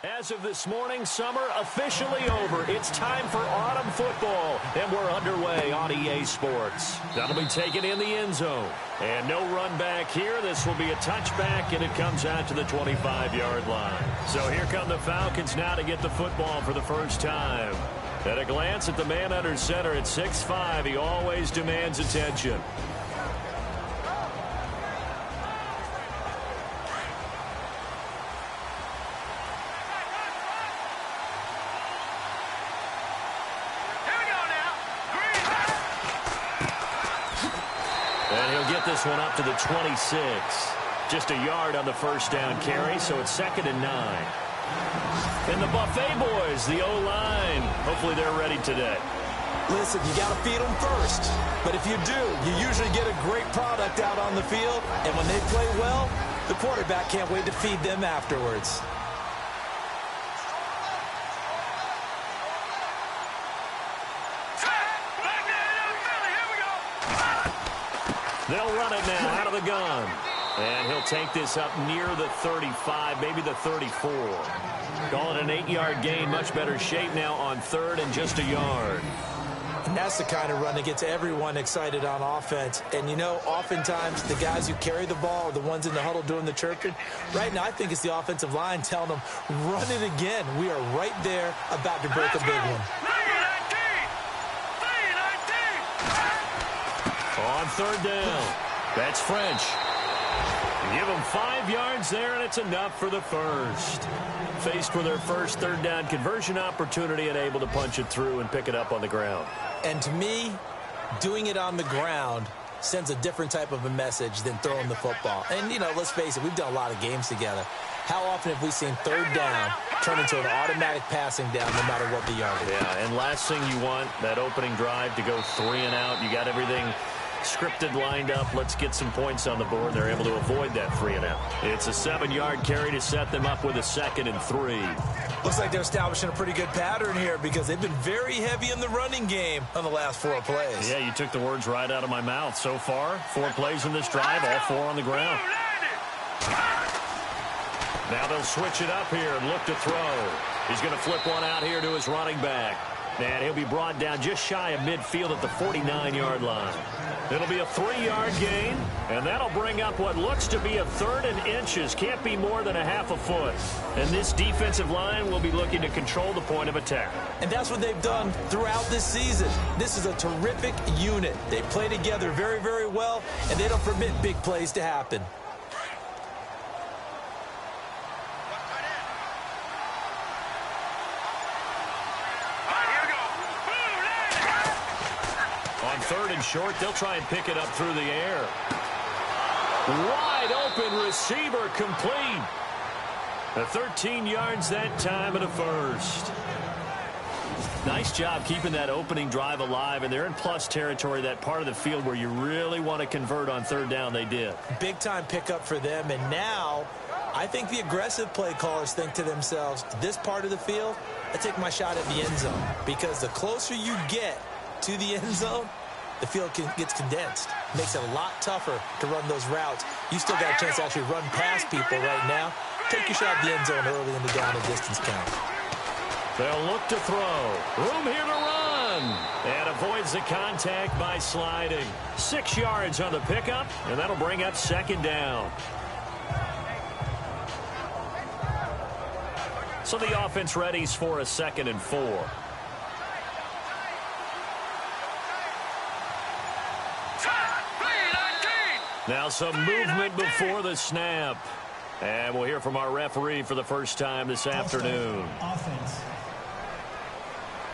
As of this morning, summer officially over. It's time for autumn football, and we're underway on EA Sports. That'll be taken in the end zone. And no run back here. This will be a touchback, and it comes out to the 25-yard line. So here come the Falcons now to get the football for the first time. At a glance at the man under center at 6'5", he always demands attention. This one up to the 26. Just a yard on the first down carry, so it's 2nd and 9. And the Buffet boys, the O-line, hopefully they're ready today. Listen, you got to feed them first. But if you do, you usually get a great product out on the field. And when they play well, the quarterback can't wait to feed them afterwards. They'll run it now out of the gun. And he'll take this up near the 35, maybe the 34. Call it an 8-yard gain, much better shape now on 3rd and just a yard. And that's the kind of run that gets everyone excited on offense. And, you know, oftentimes the guys who carry the ball are the ones in the huddle doing the chirping. Right now, I think it's the offensive line telling them, run it again. We are right there about to break a big one. On 3rd down, that's French. Give them 5 yards there, and it's enough for the first. Faced with their first 3rd down conversion opportunity and able to punch it through and pick it up on the ground. And to me, doing it on the ground sends a different type of a message than throwing the football. And, you know, let's face it, we've done a lot of games together. How often have we seen 3rd down turn into an automatic passing down no matter what the yardage? Yeah, and last thing you want, that opening drive to go 3 and out. You got everything scripted, lined up. Let's get some points on the board. They're able to avoid that 3 and out. It's a 7-yard carry to set them up with a 2nd and 3. Looks like they're establishing a pretty good pattern here because they've been very heavy in the running game on the last 4 plays. Yeah, you took the words right out of my mouth. So far, 4 plays in this drive, all 4 on the ground. Now they'll switch it up here and look to throw. He's going to flip one out here to his running back. And he'll be brought down just shy of midfield at the 49-yard line. It'll be a 3-yard gain, and that'll bring up what looks to be a 3rd and inches. Can't be more than a half a foot. And this defensive line will be looking to control the point of attack. And that's what they've done throughout this season. This is a terrific unit. They play together very, very well, and they don't permit big plays to happen. On 3rd and short, they'll try and pick it up through the air. Wide open receiver complete. The 13 yards that time and a first. Nice job keeping that opening drive alive, and they're in plus territory, that part of the field where you really want to convert on 3rd down. They did. Big-time pickup for them, and now I think the aggressive play callers think to themselves, this part of the field, I take my shot at the end zone, because the closer you get to the end zone, the field gets condensed. Makes it a lot tougher to run those routes. You still got a chance to actually run past people right now. Take your shot at the end zone early in the down and distance count. They'll look to throw. Room here to run. And avoids the contact by sliding. 6 yards on the pickup, and that'll bring up 2nd down. So the offense readies for a 2nd and 4. Now some movement before the snap. And we'll hear from our referee for the first time this afternoon. Offense.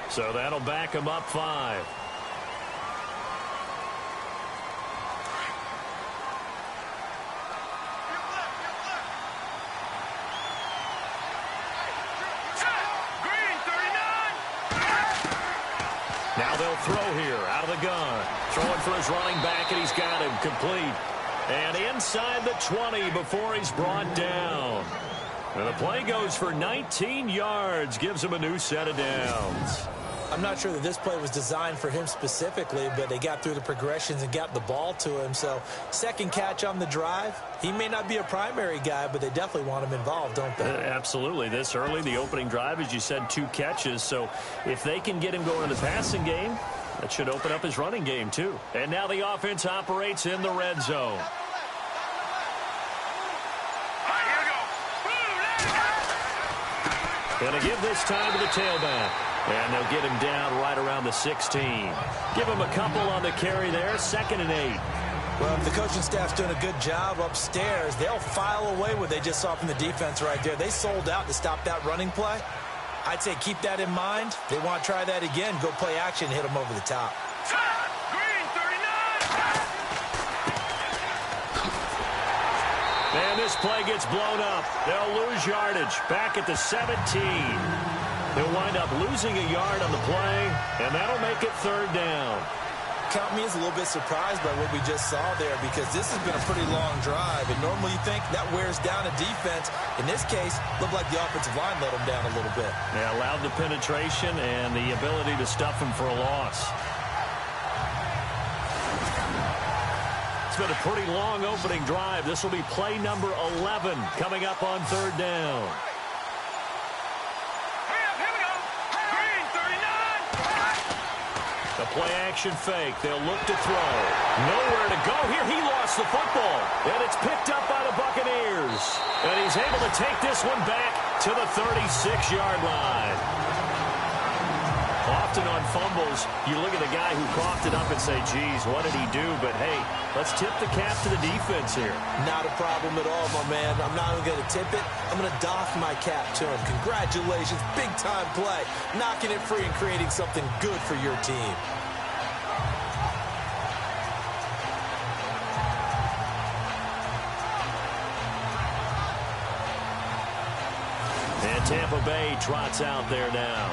So that'll back him up 5. Now they'll throw here out of the gun. Throwing for his running back, and he's got him complete. And inside the 20 before he's brought down. And the play goes for 19 yards, gives him a new set of downs. I'm not sure that this play was designed for him specifically, but they got through the progressions and got the ball to him. So second catch on the drive. He may not be a primary guy, but they definitely want him involved, don't they? Absolutely. This early, the opening drive, as you said, 2 catches. So if they can get him going in the passing game, that should open up his running game too. And now the offense operates in the red zone. Going to give this time to the tailback. And they'll get him down right around the 16. Give him a couple on the carry there. 2nd and 8. Well, if the coaching staff's doing a good job upstairs, they'll file away what they just saw from the defense right there. They sold out to stop that running play. I'd say keep that in mind. They want to try that again. Go play action, hit them over the top. Green 39. And this play gets blown up. They'll lose yardage. Back at the 17. They'll wind up losing a yard on the play, and that'll make it 3rd down. Count me as a little bit surprised by what we just saw there, because this has been a pretty long drive, and normally you think that wears down a defense. In this case, looked like the offensive line let them down a little bit. Yeah, allowed the penetration and the ability to stuff him for a loss. It's been a pretty long opening drive. This will be play number 11 coming up on 3rd down. The play-action fake. They'll look to throw. Nowhere to go here. He lost the football. And it's picked up by the Buccaneers. And he's able to take this one back to the 36-yard line. Often on fumbles, you look at the guy who coughed it up and say, geez, what did he do? But, hey, let's tip the cap to the defense here. Not a problem at all, my man. I'm not even going to tip it. I'm going to doff my cap to him. Congratulations. Big-time play. Knocking it free and creating something good for your team. And Tampa Bay trots out there now.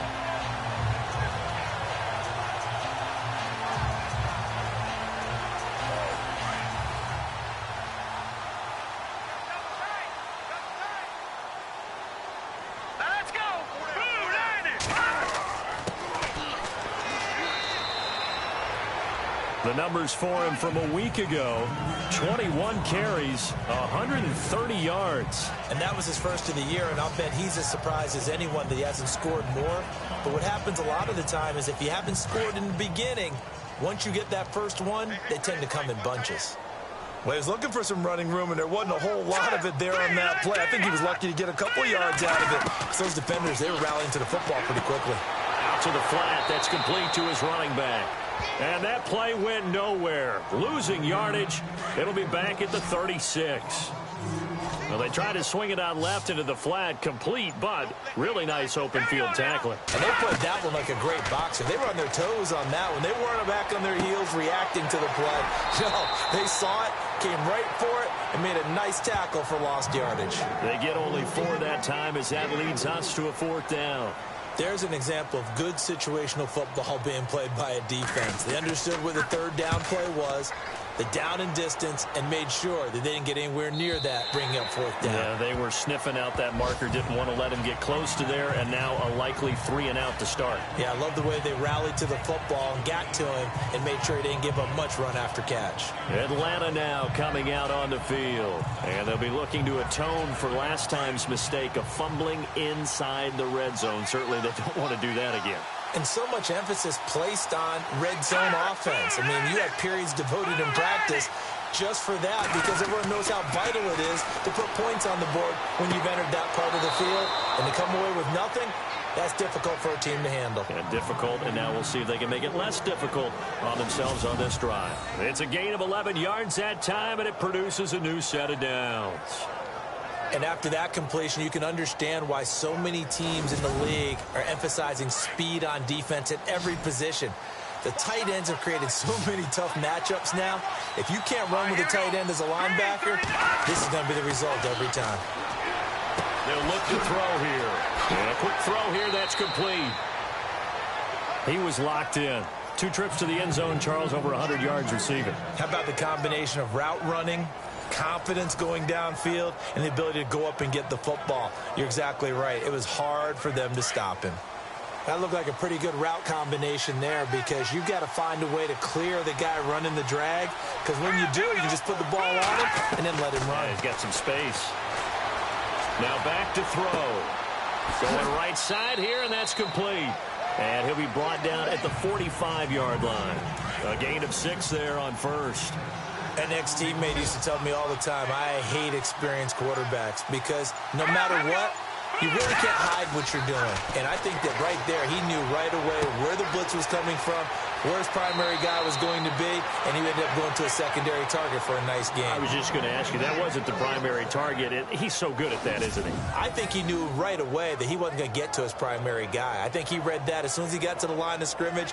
The numbers for him from a week ago, 21 carries, 130 yards. And that was his first of the year, and I'll bet he's as surprised as anyone that he hasn't scored more. But what happens a lot of the time is if you haven't scored in the beginning, once you get that first one, they tend to come in bunches. Well, he was looking for some running room, and there wasn't a whole lot of it there on that play. I think he was lucky to get a couple yards out of it. So those defenders, they were rallying to the football pretty quickly. Out to the flat. That's complete to his running back. And that play went nowhere. Losing yardage. It'll be back at the 36. Well, they tried to swing it out left into the flat, complete, but really nice open field tackling. And they played that one like a great boxer. They were on their toes on that one. They weren't back on their heels reacting to the play. No, they saw it, came right for it, and made a nice tackle for lost yardage. They get only 4 that time as that leads us to a 4th down. There's an example of good situational football being played by a defense. They understood where the 3rd down play was, the down and distance, and made sure that they didn't get anywhere near that, bringing up 4th down. Yeah, they were sniffing out that marker, didn't want to let him get close to there, and now a likely 3 and out to start. Yeah, I love the way they rallied to the football and got to him and made sure he didn't give up much run after catch. Atlanta now coming out on the field, and they'll be looking to atone for last time's mistake of fumbling inside the red zone. Certainly they don't want to do that again. And so much emphasis placed on red zone offense. I mean, you have periods devoted in practice just for that because everyone knows how vital it is to put points on the board when you've entered that part of the field. And to come away with nothing, that's difficult for a team to handle. And difficult, and now we'll see if they can make it less difficult on themselves on this drive. It's a gain of 11 yards that time, and it produces a new set of downs. And after that completion, you can understand why so many teams in the league are emphasizing speed on defense at every position. The tight ends have created so many tough matchups now. If you can't run with a tight end as a linebacker, this is going to be the result every time. They'll look to throw here. And a quick throw here, that's complete. He was locked in. 2 trips to the end zone, Charles, over 100 yards receiving. How about the combination of route running, confidence going downfield, and the ability to go up and get the football? You're exactly right. It was hard for them to stop him. That looked like a pretty good route combination there because you've got to find a way to clear the guy running the drag, because when you do, you can just put the ball on him and then let him run. Yeah, he's got some space. Now back to throw. Going right side here, and that's complete. And he'll be brought down at the 45-yard line. A gain of 6 there on first. An ex-teammate used to tell me all the time, I hate experienced quarterbacks because no matter what, you really can't hide what you're doing. And I think that right there, he knew right away where the blitz was coming from, where his primary guy was going to be, and he ended up going to a secondary target for a nice game. I was just going to ask you, that wasn't the primary target. He's so good at that, isn't he? I think he knew right away that he wasn't going to get to his primary guy. I think he read that as soon as he got to the line of scrimmage,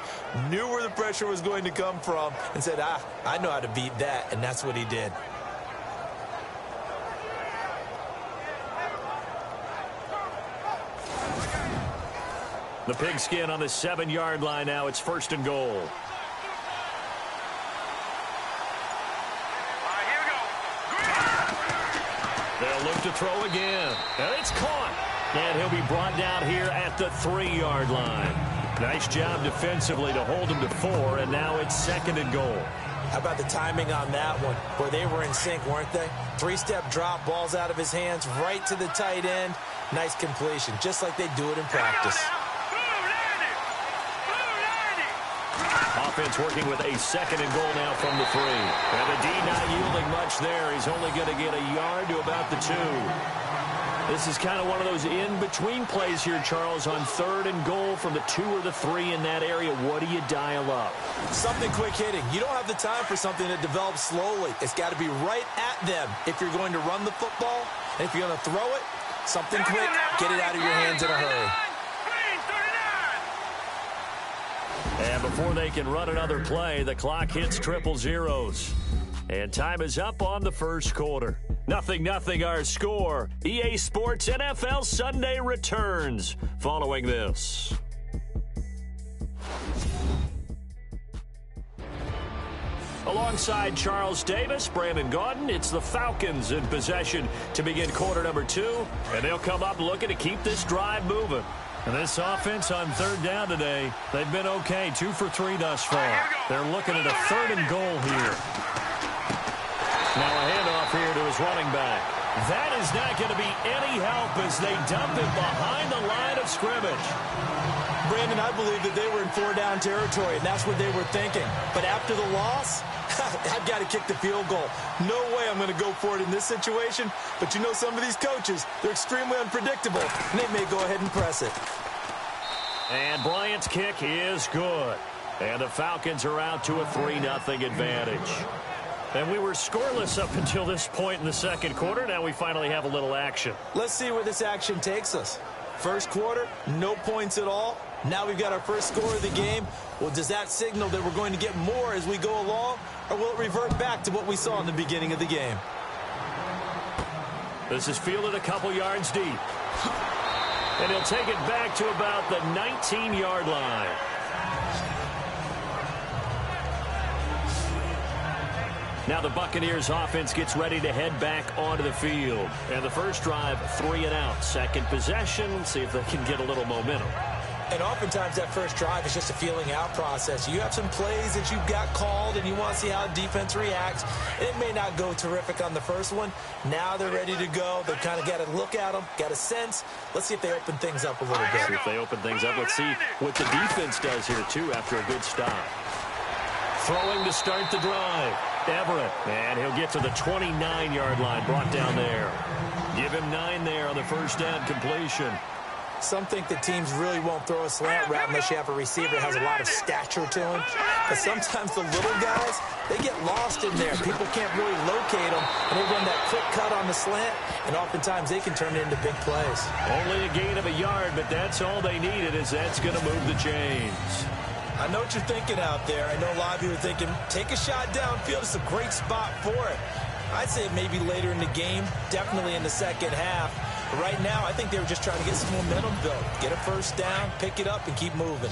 knew where the pressure was going to come from, and said, I know how to beat that, and that's what he did. The pigskin on the 7-yard line now. It's 1st and goal. They'll look to throw again. And it's caught. And he'll be brought down here at the 3-yard line. Nice job defensively to hold him to 4, and now it's 2nd and goal. How about the timing on that one, where they were in sync, weren't they? 3-step drop, balls out of his hands, right to the tight end. Nice completion, just like they do it in practice. Offense working with a 2nd and goal now from the 3. And the D not yielding much there. He's only going to get a yard to about the 2. This is kind of one of those in-between plays here, Charles, on 3rd and goal from the 2 or the 3 in that area. What do you dial up? Something quick hitting. You don't have the time for something that develops slowly. It's got to be right at them if you're going to run the football. And if you're going to throw it, something quick, get it out of your hands in a hurry. And before they can run another play, the clock hits triple zeros. And time is up on the 1st quarter. 0-0 our score. EA Sports NFL Sunday returns following this. Alongside Charles Davis, Brandon Gaudin, it's the Falcons in possession to begin quarter number 2. And they'll come up looking to keep this drive moving. And this offense on 3rd down today, they've been okay, 2 for 3 thus far. They're looking at a 3rd and goal here. Now a handoff here to his running back. That is not going to be any help as they dump it behind the line of scrimmage. Brandon, I believe that they were in 4-down territory, and that's what they were thinking. But after the loss, I've got to kick the field goal. No way I'm going to go for it in this situation. But you know some of these coaches, they're extremely unpredictable, and they may go ahead and press it. And Bryant's kick is good. And the Falcons are out to a 3-0 advantage. And we were scoreless up until this point in the 2nd quarter. Now we finally have a little action. Let's see where this action takes us. 1st quarter, no points at all. Now we've got our first score of the game. Well, does that signal that we're going to get more as we go along, or will it revert back to what we saw in the beginning of the game? This is fielded a couple yards deep. And he'll take it back to about the 19-yard line. Now the Buccaneers offense gets ready to head back onto the field. And the first drive, 3 and out. 2nd possession, see if they can get a little momentum. And oftentimes that first drive is just a feeling out process. You have some plays that you've got called and you want to see how defense reacts. It may not go terrific on the first one. Now they're ready to go. They've kind of got to look at them, got a sense. Let's see if they open things up a little bit. See if they open things up. Let's see what the defense does here, too, after a good stop. Throwing to start the drive. Everett, and he'll get to the 29-yard line, brought down there. Give him 9 there on the first down completion. Some think that teams really won't throw a slant route unless you have a receiver that has a lot of stature to him. But sometimes the little guys, they get lost in there. People can't really locate them, and they run that quick cut on the slant, and oftentimes they can turn it into big plays. Only a gain of a yard, but that's all they needed, as that's going to move the chains. I know what you're thinking out there. I know a lot of you are thinking, take a shot downfield. It's a great spot for it. I'd say maybe later in the game, definitely in the second half. But right now, I think they were just trying to get some momentum built. Get a first down, pick it up, and keep moving.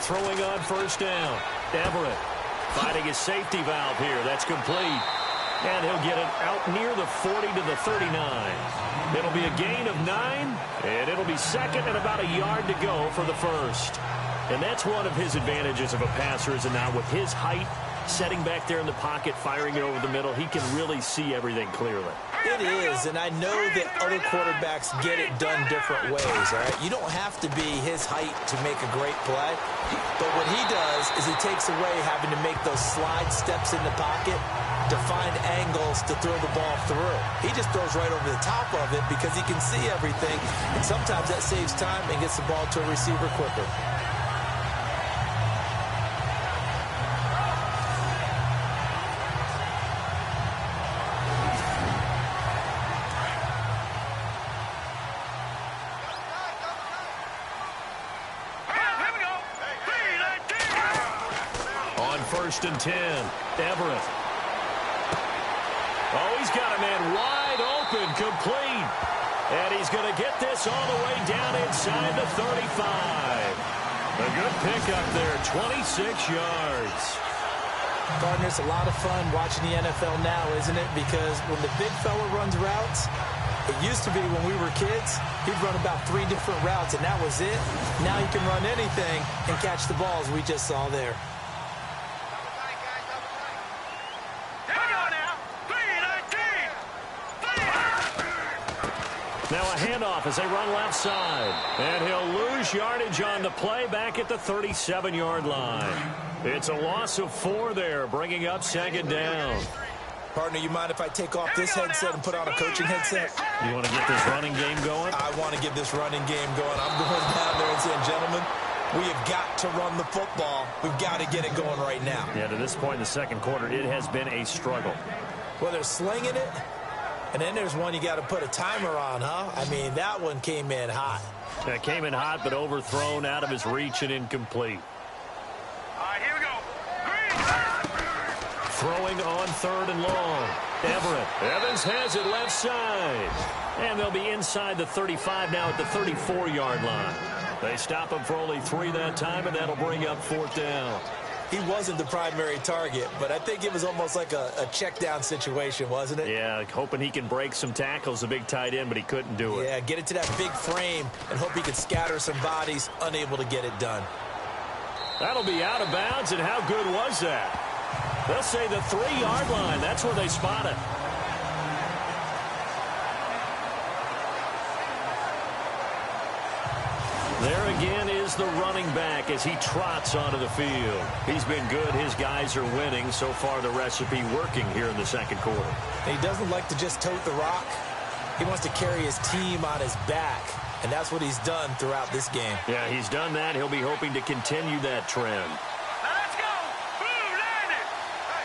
Throwing on first down. Everett finding his safety valve here. That's complete. And he'll get it out near the 40 to the 39. It'll be a gain of 9, and it'll be second and about a yard to go for the first. And that's one of his advantages of a passer, is now with his height, setting back there in the pocket, firing it over the middle, he can really see everything clearly. It is, and I know that other quarterbacks get it done different ways, all right? You don't have to be his height to make a great play, but what he does is he takes away having to make those slide steps in the pocket to find angles to throw the ball through. He just throws right over the top of it because he can see everything, and sometimes that saves time and gets the ball to a receiver quicker. First and 10. Everett. Oh, he's got a man wide open, complete. And he's going to get this all the way down inside the 35. A good pickup there, 26 yards. Gardner, it's a lot of fun watching the NFL now, isn't it? Because when the big fella runs routes, it used to be when we were kids, he'd run about 3 different routes, and that was it. Now he can run anything and catch the balls we just saw there. Now a handoff as they run left side. And he'll lose yardage on the play back at the 37-yard line. It's a loss of 4 there, bringing up second down. Partner, you mind if I take off this headset and put on a coaching headset? You want to get this running game going? I want to get this running game going. I'm going down there and saying, gentlemen, we have got to run the football. We've got to get it going right now. Yeah, to this point in the second quarter, it has been a struggle. Well, they're slinging it. And then there's one you got to put a timer on, huh? I mean, that one came in hot. That came in hot, but overthrown, out of his reach, and incomplete. All right, here we go. Throwing on third and long. Everett. Evans has it left side. And they'll be inside the 35 now at the 34-yard line. They stop him for only 3 that time, and that'll bring up fourth down. He wasn't the primary target, but I think it was almost like a check-down situation, wasn't it? Yeah, hoping he can break some tackles, a big tight end, but he couldn't do it. Yeah, get it to that big frame and hope he could scatter some bodies, unable to get it done. That'll be out of bounds, and how good was that? They'll say the 3-yard line. That's where they spot it. There again is the running back as he trots onto the field. He's been good. His guys are winning. So far, the recipe working here in the second quarter. He doesn't like to just tote the rock. He wants to carry his team on his back, and that's what he's done throughout this game. Yeah, he's done that. He'll be hoping to continue that trend. Let's go. Blue landed.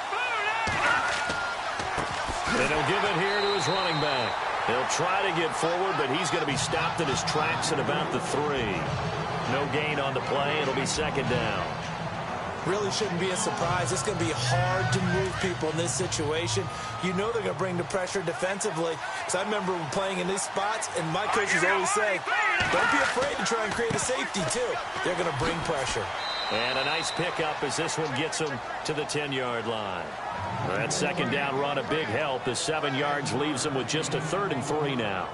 Blue landed. And he'll give it here to his running back. He'll try to get forward, but he's going to be stopped in his tracks at about the 3. No gain on the play. It'll be second down. Really shouldn't be a surprise. It's going to be hard to move people in this situation. You know they're going to bring the pressure defensively. Because I remember playing in these spots, and my coaches always say, don't be afraid to try and create a safety, too. They're going to bring pressure. And a nice pickup as this one gets him to the 10-yard line. That second down run, a big help. The 7 yards leaves him with just a 3rd and 3 now.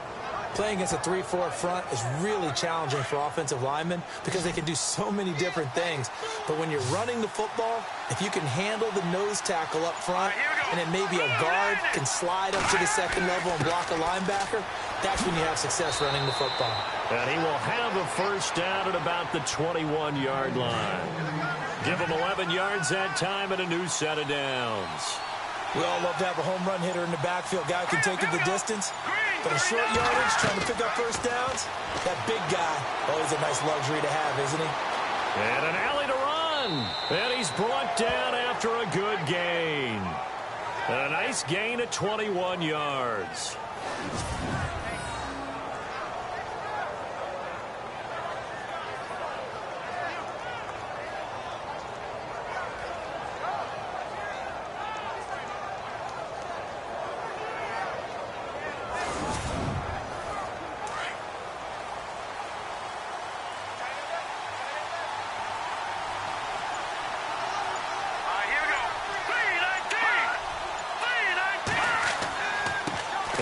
Playing against a 3-4 front is really challenging for offensive linemen because they can do so many different things. But when you're running the football, if you can handle the nose tackle up front, and then maybe a guard can slide up to the second level and block a linebacker, that's when you have success running the football. And he will have a first down at about the 21-yard line. Give him 11 yards that time and a new set of downs. We all love to have a home run hitter in the backfield. Guy can take it the distance. But in short yardage, trying to pick up first downs, that big guy, always a nice luxury to have, isn't he? And an alley to run. And he's brought down after a good gain. And a nice gain at 21 yards.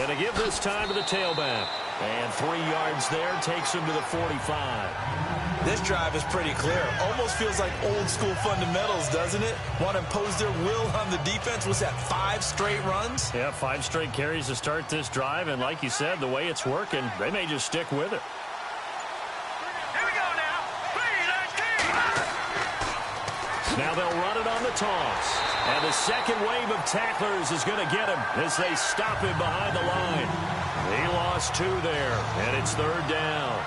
going to give this time to the tailback. And 3 yards there takes him to the 45. This drive is pretty clear. Almost feels like old-school fundamentals, doesn't it? Want to impose their will on the defense. Was that 5 straight runs? Yeah, 5 straight carries to start this drive. And like you said, the way it's working, they may just stick with it. Here we go now. Now they'll run it on the toss. And the second wave of tacklers is going to get him as they stop him behind the line. He lost 2 there, and it's 3rd down.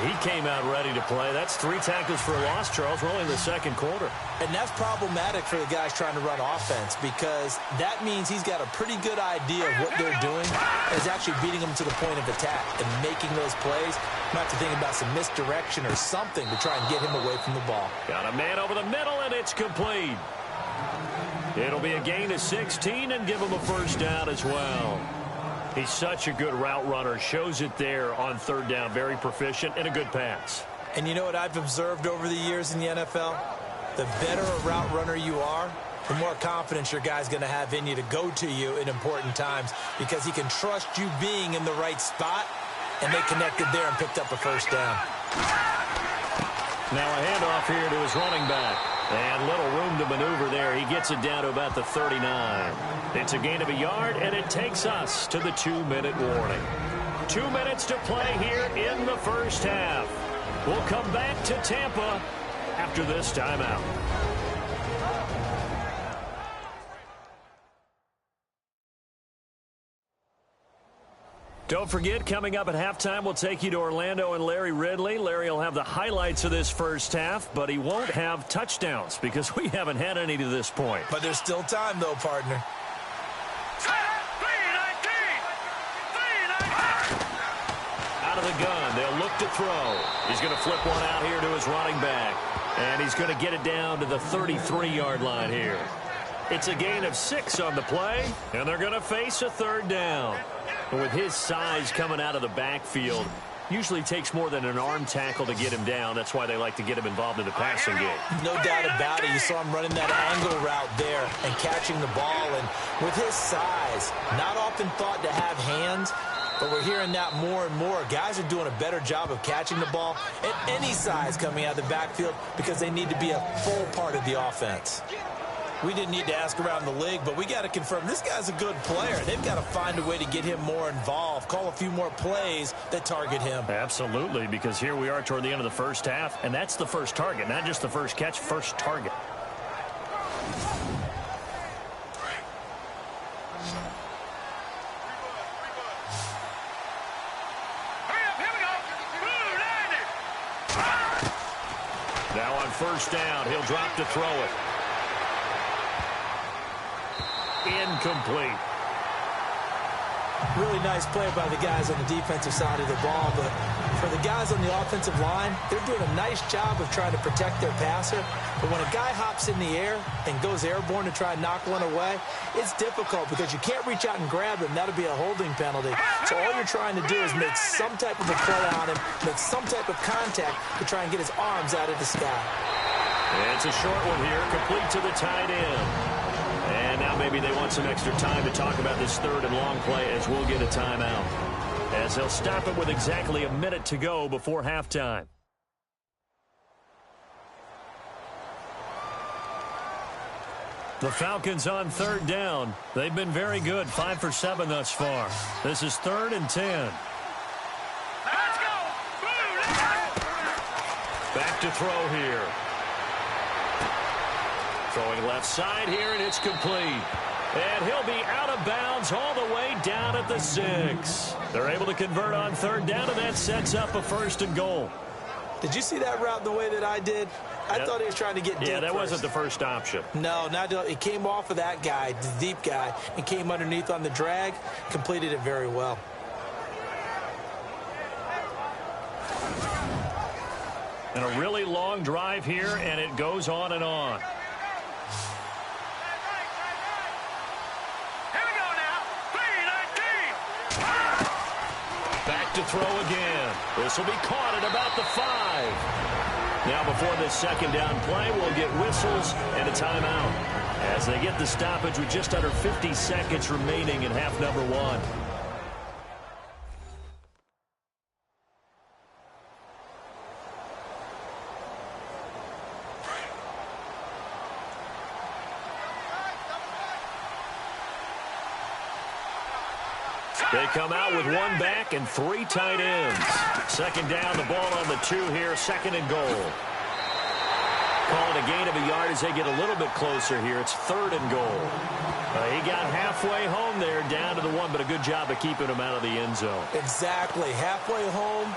He came out ready to play. That's 3 tackles for a loss, Charles. We're only in the second quarter. And that's problematic for the guys trying to run offense because that means he's got a pretty good idea of what they're doing and is actually beating them to the point of attack and making those plays. Might have to think about some misdirection or something to try and get him away from the ball. Got a man over the middle, and it's complete. It'll be a gain of 16 and give him a first down as well. He's such a good route runner. Shows it there on 3rd down. Very proficient and a good pass. And you know what I've observed over the years in the NFL? The better a route runner you are, the more confidence your guy's going to have in you to go to you in important times because he can trust you being in the right spot, and they connected there and picked up a first down. Now a handoff here to his running back. And little room to maneuver there. He gets it down to about the 39. It's a gain of a yard, and it takes us to the 2-minute warning. 2 minutes to play here in the first half. We'll come back to Tampa after this timeout. Don't forget, coming up at halftime, we'll take you to Orlando and Larry Ridley. Larry will have the highlights of this first half, but he won't have touchdowns because we haven't had any to this point. But there's still time, though, partner. Out of the gun, they'll look to throw. He's going to flip one out here to his running back, and he's going to get it down to the 33-yard line here. It's a gain of 6 on the play, and they're going to face a 3rd down. And with his size coming out of the backfield, usually takes more than an arm tackle to get him down. That's why they like to get him involved in the passing game. No doubt about it. You saw him running that angle route there and catching the ball. And with his size, not often thought to have hands, but we're hearing that more and more. Guys are doing a better job of catching the ball at any size coming out of the backfield because they need to be a full part of the offense. We didn't need to ask around the league, but we got to confirm this guy's a good player. They've got to find a way to get him more involved, call a few more plays that target him. Absolutely, because here we are toward the end of the first half, and that's the first target, not just the first catch, first target. Now on first down, he'll drop to throw it. Incomplete. Really nice play by the guys on the defensive side of the ball, but for the guys on the offensive line, they're doing a nice job of trying to protect their passer. But when a guy hops in the air and goes airborne to try and knock one away, it's difficult because you can't reach out and grab him. That'll be a holding penalty. So all you're trying to do is make some type of a play on him, make some type of contact to try and get his arms out of the sky. It's a short one here, complete to the tight end. And now maybe they want some extra time to talk about this 3rd and long play as we'll get a timeout. As they'll stop it with exactly a minute to go before halftime. The Falcons on 3rd down. They've been very good, 5 for 7 thus far. This is 3rd and 10. Let's go! Back to throw here. Throwing left side here, and it's complete. And he'll be out of bounds all the way down at the 6. They're able to convert on 3rd down, and that sets up a 1st and goal. Did you see that route the way that I did? I thought he was trying to get deep. Yeah, that first. wasn't the first option. No, it came off of that guy, the deep guy, and came underneath on the drag, completed it very well. And a really long drive here, and it goes on and on. Back to throw again. This will be caught at about the 5. Now before this 2nd down play, we'll get whistles and a timeout as they get the stoppage with just under 50 seconds remaining in half number 1. They come out with one back and 3 tight ends. Second down, the ball on the 2 here, second and goal. Call it a gain of a yard as they get a little bit closer here. It's third and goal. He got halfway home there, down to the 1, but a good job of keeping him out of the end zone. Exactly. Halfway home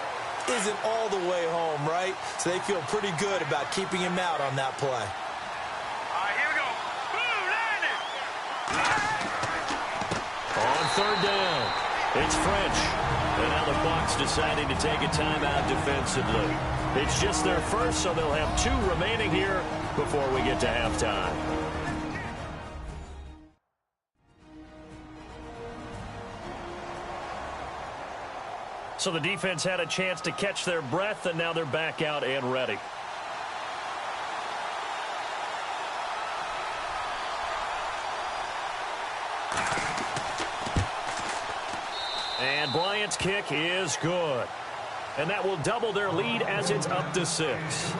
isn't all the way home, right? So they feel pretty good about keeping him out on that play. All right, here we go. Boom, landed. On third down, it's French. And now the Bucs deciding to take a timeout defensively. It's just their first, so they'll have 2 remaining here before we get to halftime. So the defense had a chance to catch their breath, and now they're back out and ready. And Bryant's kick is good. And that will double their lead as it's up to 6.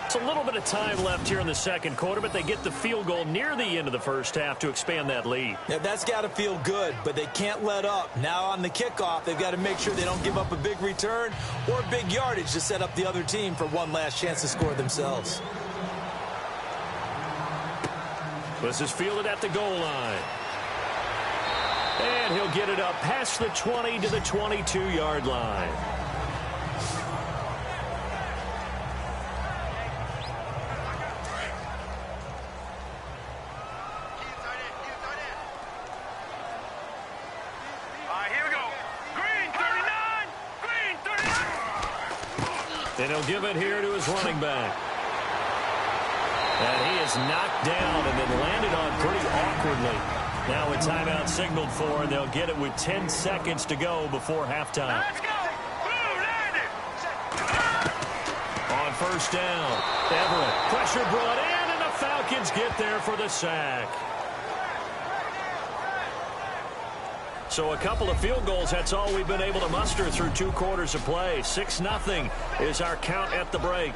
It's a little bit of time left here in the second quarter, but they get the field goal near the end of the first half to expand that lead. Yeah, that's got to feel good, but they can't let up. Now on the kickoff, they've got to make sure they don't give up a big return or big yardage to set up the other team for one last chance to score themselves. This is fielded at the goal line. And he'll get it up past the 20 to the 22-yard line. And he'll give it here to his running back. And he is knocked down and then landed on pretty awkwardly. Now a timeout signaled for, and they'll get it with 10 seconds to go before halftime. Let's go. Boom, landed. On first down, Everett. Pressure brought in, and the Falcons get there for the sack. So a couple of field goals, that's all we've been able to muster through 2 quarters of play. 6-0 is our count at the break.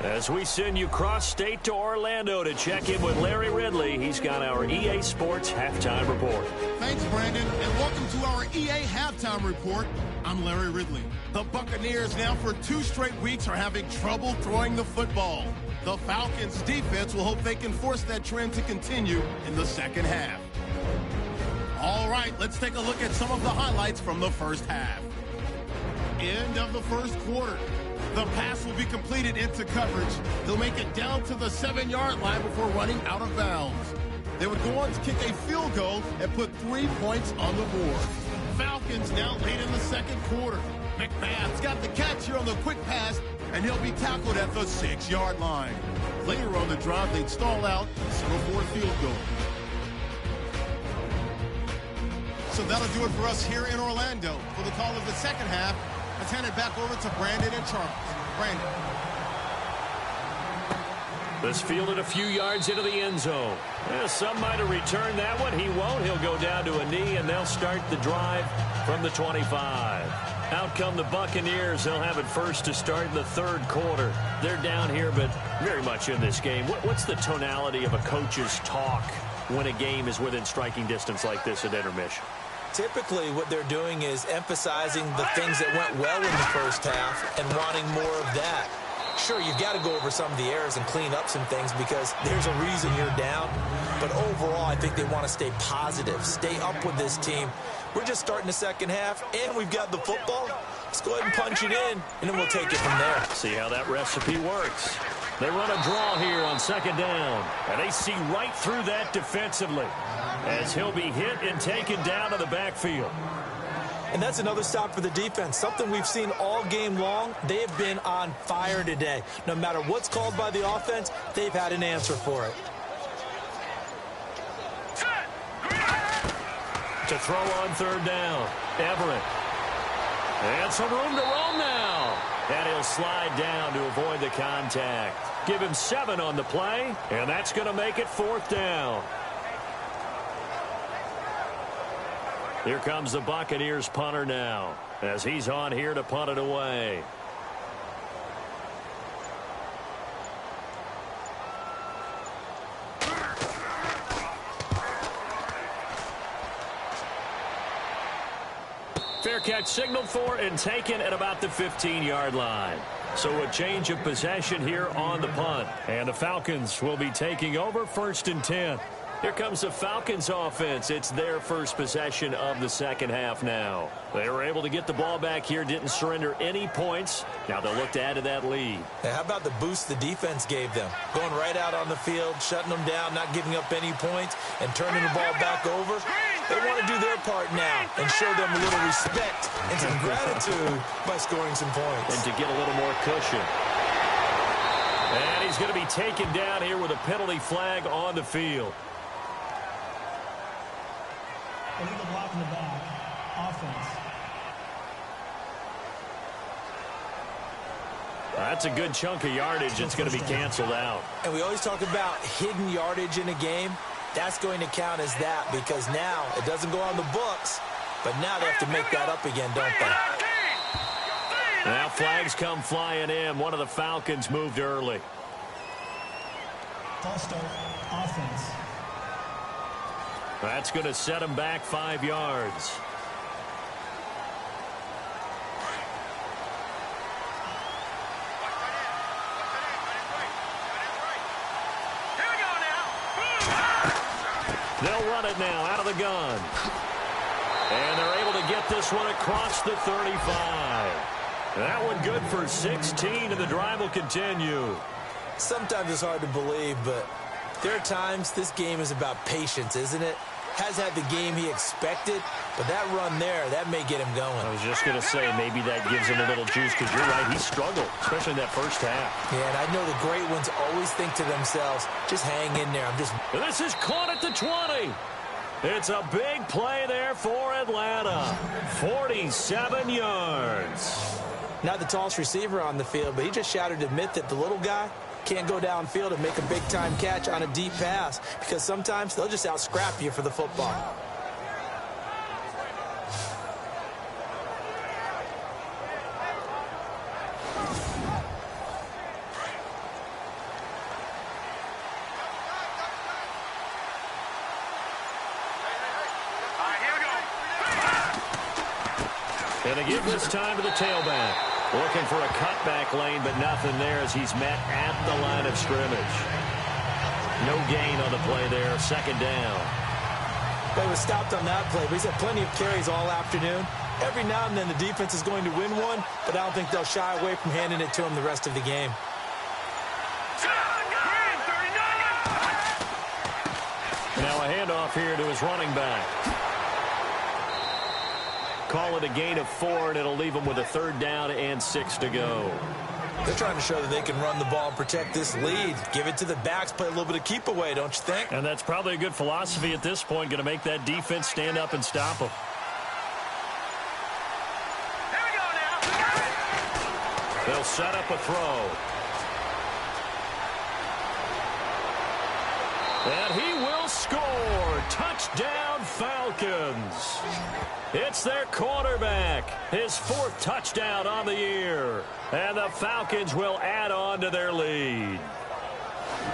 As we send you cross-state to Orlando to check in with Larry Ridley, he's got our EA Sports Halftime Report. Thanks, Brandon, and welcome to our EA Halftime Report. I'm Larry Ridley. The Buccaneers now for 2 straight weeks are having trouble throwing the football. The Falcons' defense will hope they can force that trend to continue in the second half. All right, let's take a look at some of the highlights from the first half. End of the first quarter. The pass will be completed into coverage. They'll make it down to the 7-yard line before running out of bounds. They would go on to kick a field goal and put 3 points on the board. Falcons now late in the second quarter. McMahon's got the catch here on the quick pass, and he'll be tackled at the 6-yard line. Later on the drive, they'd stall out and settle for a field goal. So that'll do it for us here in Orlando. For the call of the second half, let's hand it back over to Brandon and Charles. Brandon. This fielded a few yards into the end zone. Some might have returned that one. He won't. He'll go down to a knee, and they'll start the drive from the 25. Out come the Buccaneers. They'll have it first to start in the third quarter. They're down here, but very much in this game. What's the tonality of a coach's talk when a game is within striking distance like this at intermission? Typically, what they're doing is emphasizing the things that went well in the first half and wanting more of that. Sure, you've got to go over some of the errors and clean up some things because there's a reason you're down. But overall, I think they want to stay positive, stay up with this team. We're just starting the second half, and we've got the football. Let's go ahead and punch it in, and then we'll take it from there. See how that recipe works. They run a draw here on second down, and they see right through that defensively as he'll be hit and taken down to the backfield. And that's another stop for the defense, something we've seen all game long. They have been on fire today. No matter what's called by the offense, they've had an answer for it. To throw on third down, Everett. And some room to roam now. And he'll slide down to avoid the contact. Give him 7 on the play, and that's going to make it fourth down. Here comes the Buccaneers punter now, as he's on here to punt it away. Fair catch signaled for and taken at about the 15-yard line. So a change of possession here on the punt. And the Falcons will be taking over 1st and 10. Here comes the Falcons offense. It's their first possession of the second half now. They were able to get the ball back here, didn't surrender any points. Now they'll look to add to that lead. Now, how about the boost the defense gave them? Going right out on the field, shutting them down, not giving up any points, and turning the ball back over. They want to do their part now and show them a little respect and some gratitude by scoring some points. And to get a little more cushion. And he's going to be taken down here with a penalty flag on the field. Illegal block in the back. Offense. That's a good chunk of yardage. It's going to be canceled out. And we always talk about hidden yardage in a game. That's going to count as that because now it doesn't go on the books, but now they have to make that up again, don't they? Now flags come flying in. One of the Falcons moved early. False start. Offense. That's going to set him back 5 yards. They'll run it now out of the gun. And they're able to get this one across the 35. That one good for 16, and the drive will continue. Sometimes it's hard to believe, but there are times this game is about patience, isn't it? Has had the game he expected, but that run there, that may get him going. I was just going to say, maybe that gives him a little juice, because you're right, he struggled, especially in that first half. Yeah, and I know the great ones always think to themselves, just hang in there. This is caught at the 20. It's a big play there for Atlanta. 47 yards. Not the tallest receiver on the field, but he just shouted to admit that the little guy can't go downfield and make a big-time catch on a deep pass because sometimes they'll just out-scrap you for the football. And they give this time to the tailback. Looking for a cutback lane, but nothing there as he's met at the line of scrimmage. No gain on the play there. Second down. But he was stopped on that play, but he's had plenty of carries all afternoon. Every now and then the defense is going to win one, but I don't think they'll shy away from handing it to him the rest of the game. Now a handoff here to his running back. Call it a gain of 4, and it'll leave them with a 3rd down and 6 to go. They're trying to show that they can run the ball and protect this lead. Give it to the backs, play a little bit of keep away, don't you think? And that's probably a good philosophy at this point, going to make that defense stand up and stop them. Here we go now. They'll set up a throw. And he will score. Touchdown, Falcons. It's their quarterback. His 4th touchdown on the year. And the Falcons will add on to their lead.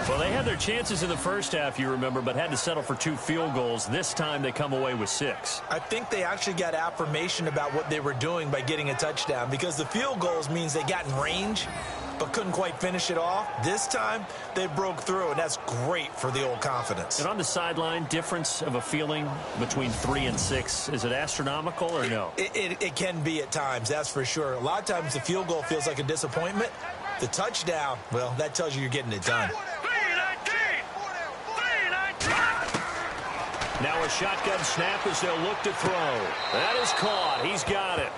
Well, they had their chances in the first half, you remember, but had to settle for 2 field goals. This time they come away with 6. I think they actually got affirmation about what they were doing by getting a touchdown because the field goals means they got in range but couldn't quite finish it off. This time, they broke through, and that's great for the old confidence. And on the sideline, difference of a feeling between 3 and 6, is it astronomical or no? It can be at times, that's for sure. A lot of times the field goal feels like a disappointment. The touchdown, well, that tells you you're getting it done. Now a shotgun snap as they'll look to throw. That is caught. He's got it.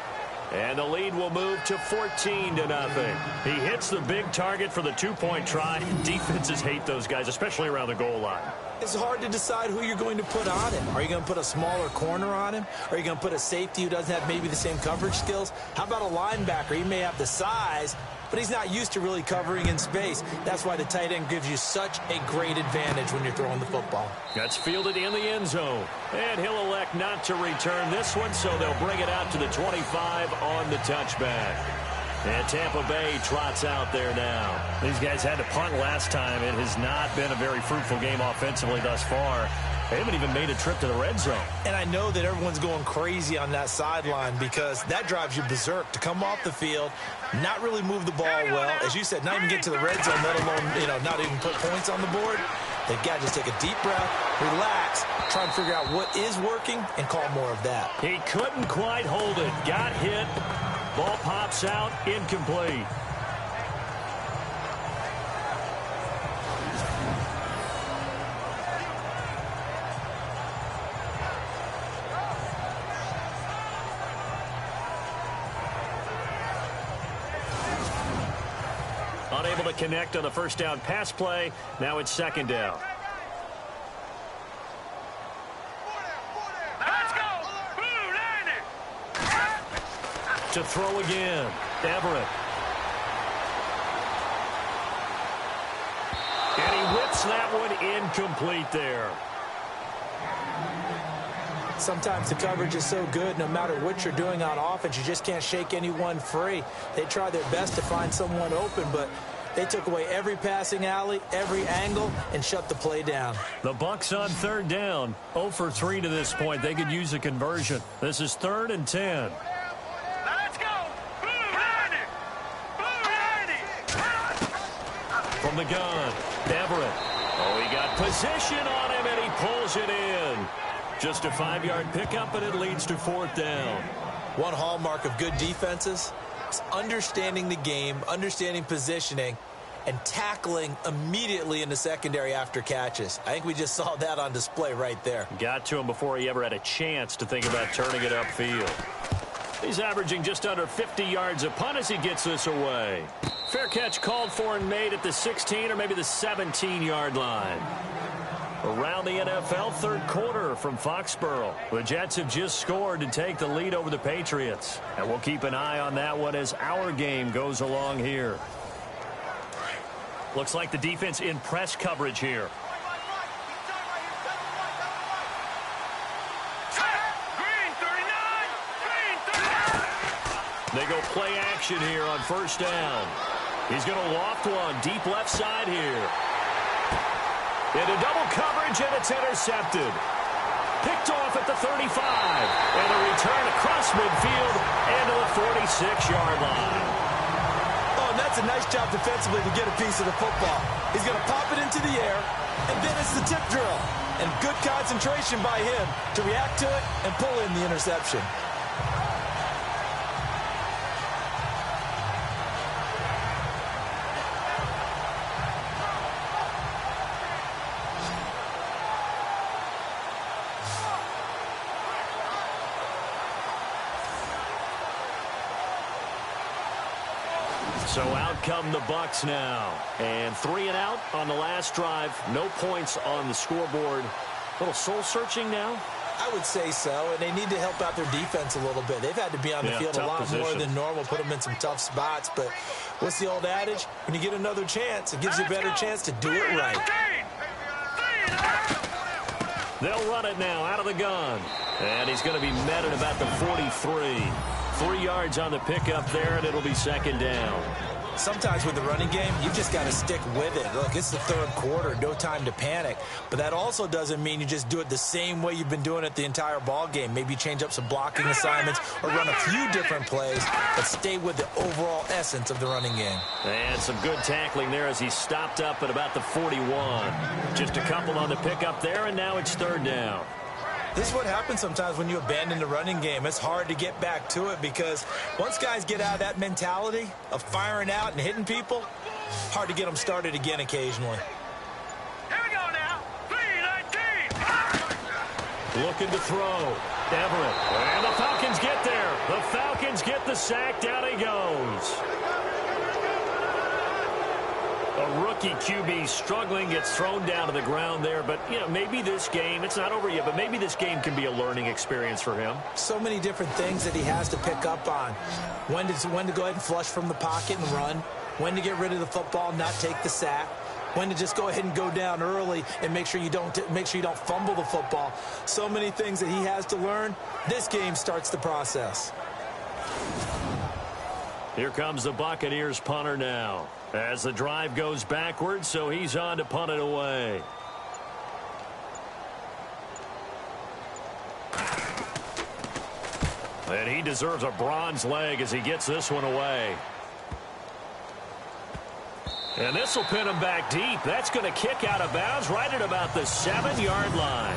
And the lead will move to 14-0. He hits the big target for the 2-point try. Defenses hate those guys, especially around the goal line. It's hard to decide who you're going to put on him. Are you going to put a smaller corner on him? Are you going to put a safety who doesn't have maybe the same coverage skills? How about a linebacker? He may have the size, but he's not used to really covering in space. That's why the tight end gives you such a great advantage when you're throwing the football. That's fielded in the end zone. And he'll elect not to return this one, so they'll bring it out to the 25 on the touchback. And Tampa Bay trots out there now. These guys had to punt last time. It has not been a very fruitful game offensively thus far. They haven't even made a trip to the red zone. And I know that everyone's going crazy on that sideline because that drives you berserk to come off the field, not really move the ball well. As you said, not even get to the red zone, let alone, not even put points on the board. They've got to just take a deep breath, relax, try and figure out what is working, and call more of that. He couldn't quite hold it. Got hit. Ball pops out. Incomplete. Unable to connect on the first down pass play. Now it's second down. Let's go! Blue landing! To throw again. Everett. And he whips that one incomplete there. Sometimes the coverage is so good, no matter what you're doing on offense, you just can't shake anyone free. They try their best to find someone open, but they took away every passing alley, every angle, and shut the play down. The Bucs on third down. 0 for 3 to this point. They could use a conversion. This is 3rd and 10. Let's go! Blue landing! Blue landing! From the gun, Everett. Oh, he got position on him, and he pulls it in. Just a 5-yard pickup, and it leads to 4th down. One hallmark of good defenses is understanding the game, understanding positioning, and tackling immediately in the secondary after catches. I think we just saw that on display right there. Got to him before he ever had a chance to think about turning it upfield. He's averaging just under 50 yards a punt as he gets this away. Fair catch called for and made at the 16 or maybe the 17-yard line. Around the NFL, third quarter from Foxborough. The Jets have just scored to take the lead over the Patriots. And we'll keep an eye on that one as our game goes along here. Looks like the defense in press coverage here. Green 39! Green 39! They go play action here on first down. He's going to loft one deep left side here. Into double coverage, and it's intercepted. Picked off at the 35. And a return across midfield and to the 46-yard line. Oh, and that's a nice job defensively to get a piece of the football. He's going to pop it into the air, and then it's the tip drill. And good concentration by him to react to it and pull in the interception. So out come the Bucs now. And 3 and out on the last drive. No points on the scoreboard. A little soul-searching now? I would say so, and they need to help out their defense a little bit. They've had to be on the field a lot more than normal, put them in some tough spots. But what's the old adage? When you get another chance, it gives you a better chance to do it right. They'll run it now out of the gun. And he's going to be met at about the 43. 3 yards on the pickup there, and it'll be second down. Sometimes with the running game, you've just got to stick with it. Look, it's the third quarter, no time to panic. But that also doesn't mean you just do it the same way you've been doing it the entire ball game. Maybe change up some blocking assignments or run a few different plays, but stay with the overall essence of the running game. And some good tackling there as he stopped up at about the 41. Just a couple on the pickup there, and now it's third down. This is what happens sometimes when you abandon the running game. It's hard to get back to it because once guys get out of that mentality of firing out and hitting people, hard to get them started again occasionally. Here we go now. 3-19. Looking to throw. Everett. And the Falcons get there. The Falcons get the sack. Down he goes. A rookie QB struggling, gets thrown down to the ground there. But, maybe this game, it's not over yet, but maybe this game can be a learning experience for him. So many different things that he has to pick up on. When to go ahead and flush from the pocket and run. When to get rid of the football, not take the sack. When to just go ahead and go down early and make sure you don't fumble the football. So many things that he has to learn. This game starts the process. Here comes the Buccaneers punter now. As the drive goes backwards, so he's on to punt it away. And he deserves a bronze leg as he gets this one away. And this will pin him back deep. That's going to kick out of bounds right at about the 7-yard line.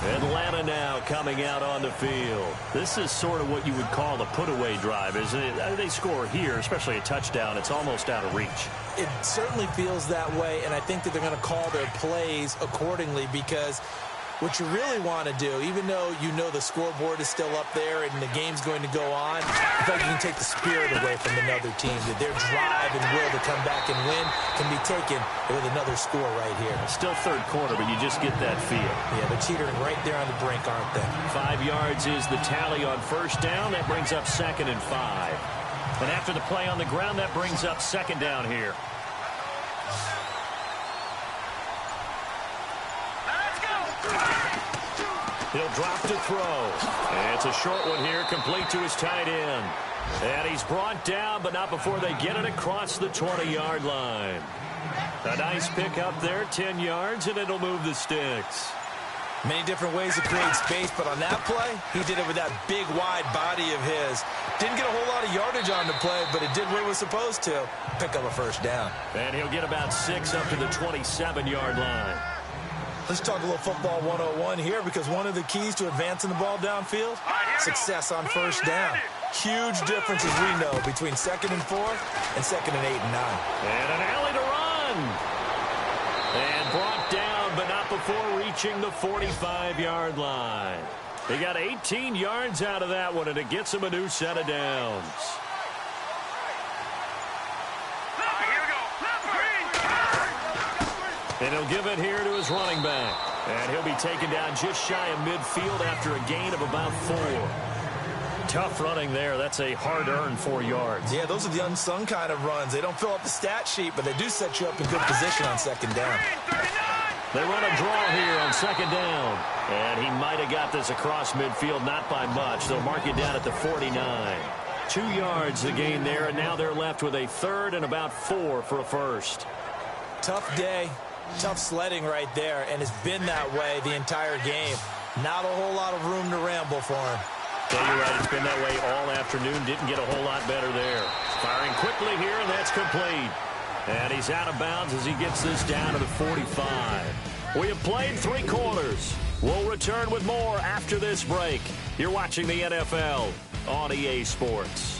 Atlanta now coming out on the field. This is sort of what you would call the put-away drive, isn't it? They score here, especially a touchdown. It's almost out of reach. It certainly feels that way, and I think that they're going to call their plays accordingly, because what you really want to do, even though you know the scoreboard is still up there and the game's going to go on, I think you can take the spirit away from another team. That their drive and will to come back and win can be taken with another score right here. Still third quarter, but you just get that feel. Yeah, they're teetering right there on the brink, aren't they? 5 yards is the tally on first down. That brings up 2nd and 5. And after the play on the ground, that brings up 2nd down here. He'll drop to throw. And it's a short one here, complete to his tight end. And he's brought down, but not before they get it across the 20-yard line. A nice pick up there, 10 yards, and it'll move the sticks. Many different ways to create space, but on that play, he did it with that big, wide body of his. Didn't get a whole lot of yardage on the play, but it did what it was supposed to. Pick up a first down. And he'll get about 6 up to the 27-yard line. Let's talk a little football 101 here, because one of the keys to advancing the ball downfield, success on first down. Huge difference, as we know, between 2nd and 4th and 2nd and 8 and 9. And an alley to run. And brought down, but not before reaching the 45-yard line. They got 18 yards out of that one, and it gets them a new set of downs. And he'll give it here to his running back. And he'll be taken down just shy of midfield after a gain of about 4. Tough running there. That's a hard-earned 4 yards. Yeah, those are the unsung kind of runs. They don't fill up the stat sheet, but they do set you up in good position on 2nd down. They run a draw here on 2nd down. And he might have got this across midfield, not by much. They'll mark it down at the 49. 2 yards the gain there, and now they're left with a 3rd and about 4 for a first. Tough day. Tough sledding right there, and it's been that way the entire game. Not a whole lot of room to ramble for him. Yeah, you're right. It's been that way all afternoon. Didn't get a whole lot better there. Firing quickly here, and that's complete. And he's out of bounds as he gets this down to the 45. We have played 3 quarters. We'll return with more after this break. You're watching the NFL on EA Sports.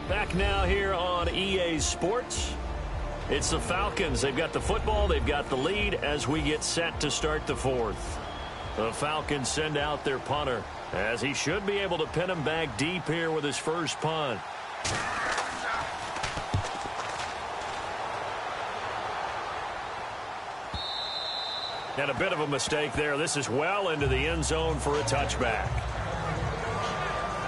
Back now here on EA Sports. It's the Falcons. They've got the football. They've got the lead as we get set to start the 4th. The Falcons send out their punter, as he should be able to pin him back deep here with his first punt. And a bit of a mistake there. This is well into the end zone for a touchback.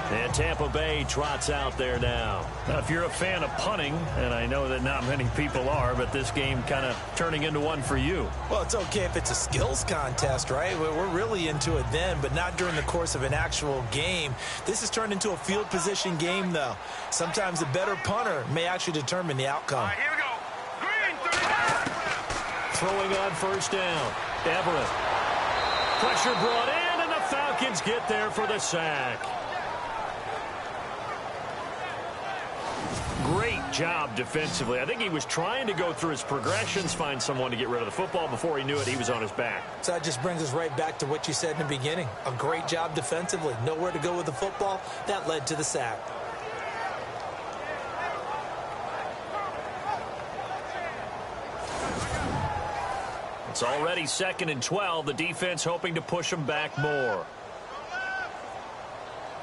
And Tampa Bay trots out there now. Now, if you're a fan of punting, and I know that not many people are, but this game kind of turning into one for you. Well, it's okay if it's a skills contest, right? We're really into it then, but not during the course of an actual game. This has turned into a field position game, though. Sometimes the better punter may actually determine the outcome. Here we go. Green, 35. Throwing on first down. Everett. Pressure brought in, and the Falcons get there for the sack. Great job defensively. I think he was trying to go through his progressions, find someone to get rid of the football. Before he knew it, he was on his back. So that just brings us right back to what you said in the beginning. A great job defensively. Nowhere to go with the football. That led to the sack. It's already 2nd and 12. The defense hoping to push them back more.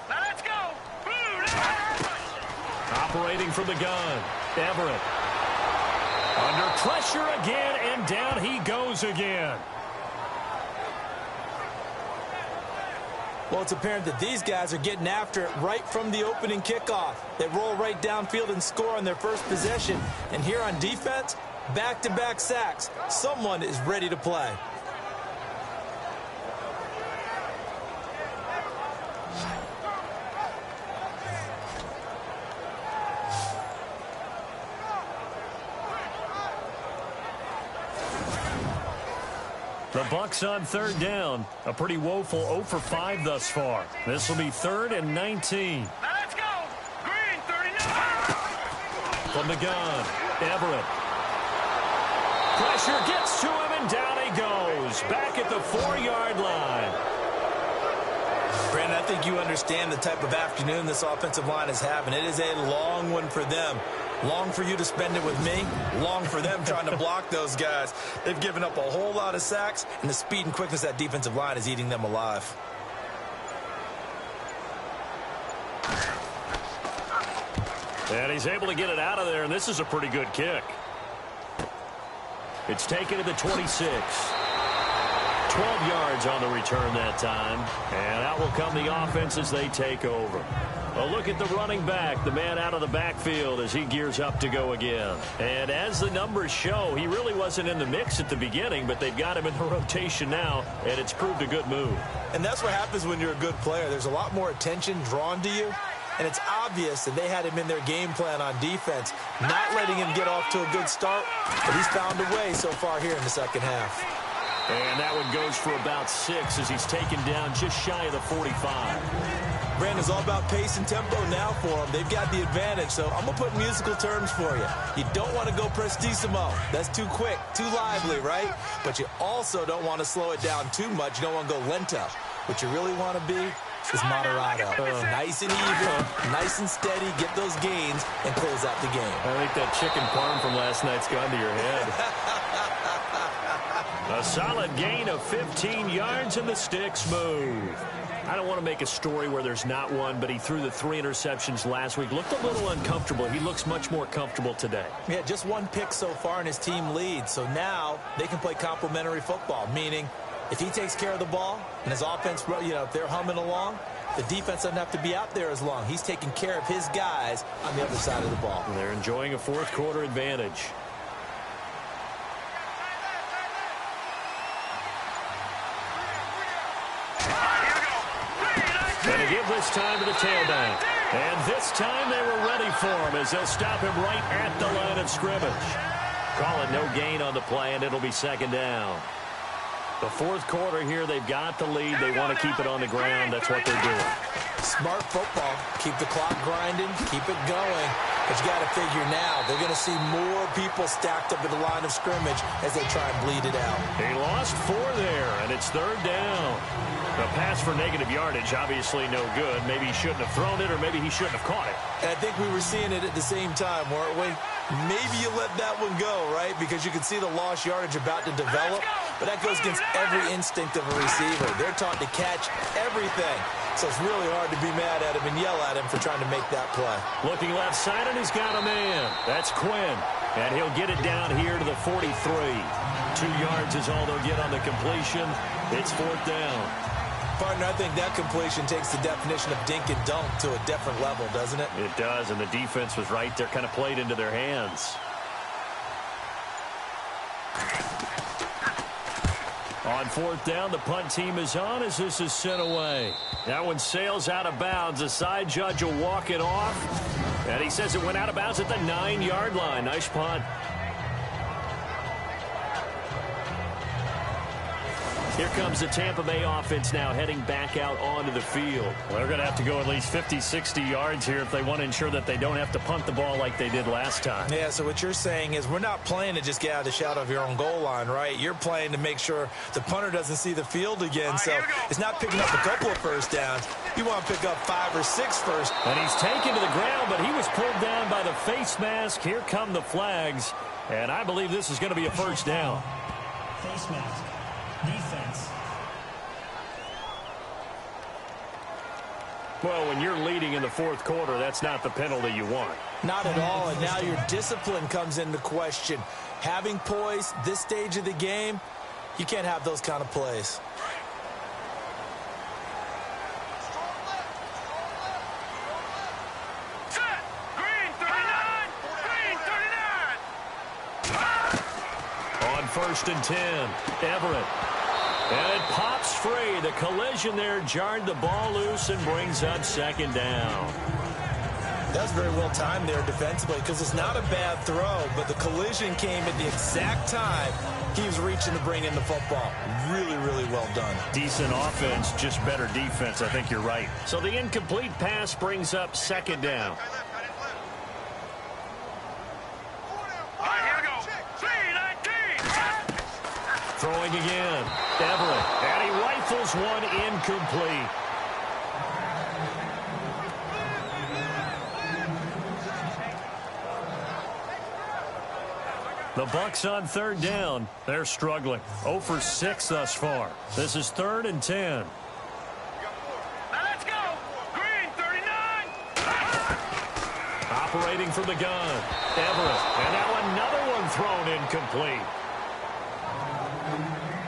Let's go. Operating from the gun. Everett. Under pressure again, and down he goes again. Well, it's apparent that these guys are getting after it right from the opening kickoff. They roll right downfield and score on their first possession. And here on defense, back-to-back sacks. Someone is ready to play. The Bucs on third down. A pretty woeful 0 for 5 thus far. This will be 3rd and 19. Now let's go. Green 39. From the gun, Everett. Pressure gets to him, and down he goes. Back at the 4-yard line. Brandon, I think you understand the type of afternoon this offensive line is having. It is a long one for them. Long for you to spend it with me. Long for them trying to block those guys. They've given up a whole lot of sacks, and the speed and quickness of that defensive line is eating them alive. And he's able to get it out of there, and this is a pretty good kick. It's taken to the 26. 12 yards on the return that time. And out will come the offense as they take over. A look at the running back, the man out of the backfield as he gears up to go again. And as the numbers show, he really wasn't in the mix at the beginning, but they've got him in the rotation now, and it's proved a good move. And that's what happens when you're a good player. There's a lot more attention drawn to you, and it's obvious that they had him in their game plan on defense, not letting him get off to a good start, but he's found a way so far here in the second half. And that one goes for about 6 as he's taken down just shy of the 45. Brandon's all about pace and tempo now for them. They've got the advantage, so I'm going to put musical terms for you. You don't want to go prestissimo. That's too quick, too lively, right? But you also don't want to slow it down too much. You don't want to go lento. What you really want to be is moderato. Nice and even, nice and steady, get those gains, and close out the game. I think that chicken parm from last night's gone to your head. A solid gain of 15 yards, and the sticks move. I don't want to make a story where there's not one, but he threw the 3 interceptions last week. Looked a little uncomfortable. He looks much more comfortable today. Yeah, just 1 pick so far, and his team leads. So now they can play complementary football, meaning if he takes care of the ball and his offense, if they're humming along, the defense doesn't have to be out there as long. He's taking care of his guys on the other side of the ball. And they're enjoying a 4th quarter advantage. Going to give this time to the tailback. And this time they were ready for him as they'll stop him right at the line of scrimmage. Call it no gain on the play, and it'll be 2nd down. The 4th quarter here, they've got the lead. They want to keep it on the ground. That's what they're doing. Smart football. Keep the clock grinding. Keep it going. But you got to figure now, they're going to see more people stacked up at the line of scrimmage as they try and bleed it out. He lost 4 there, and it's 3rd down. The pass for negative yardage, obviously no good. Maybe he shouldn't have thrown it, or maybe he shouldn't have caught it. And I think we were seeing it at the same time, weren't we? Maybe you let that one go, right? Because you can see the lost yardage about to develop. But that goes against every instinct of a receiver. They're taught to catch everything. So it's really hard to be mad at him and yell at him for trying to make that play. Looking left side, and he's got a man. That's Quinn. And he'll get it down here to the 43. 2 yards is all they'll get on the completion. It's 4th down. Partner, I think that completion takes the definition of dink and dunk to a different level, doesn't it? It does, and the defense was right there, kind of played into their hands. On 4th down, the punt team is on as this is sent away. That one sails out of bounds. The side judge will walk it off, and he says it went out of bounds at the 9-yard line. Nice punt. Here comes the Tampa Bay offense now heading back out onto the field. They're going to have to go at least 50, 60 yards here if they want to ensure that they don't have to punt the ball like they did last time. Yeah, so what you're saying is we're not playing to just get out of the shadow of your own goal line, right? You're playing to make sure the punter doesn't see the field again. So it's not picking up a couple of first downs. You want to pick up 5 or 6 first. And he's taken to the ground, but he was pulled down by the face mask. Here come the flags. And I believe this is going to be a first down. Face mask. Defense. Well, when you're leading in the 4th quarter, that's not the penalty you want. Not at all, and now your discipline comes into question. Having poise this stage of the game, you can't have those kind of plays. Green 39. Green 39. On 1st and 10, Everett. And it pops free. The collision there jarred the ball loose and brings up 2nd down. That's very well timed there defensively because it's not a bad throw, but the collision came at the exact time He was reaching to bring in the football. Really, really well done. Decent offense, just better defense. I think you're right. So the incomplete pass brings up second down. All right, here we go. 3-19. Throwing again. Everett. And he rifles one incomplete. The Bucs on third down. They're struggling. 0 for 6 thus far. This is 3rd and 10. Now let's go. Green, 39. Operating from the gun. Everett. And now another one thrown incomplete.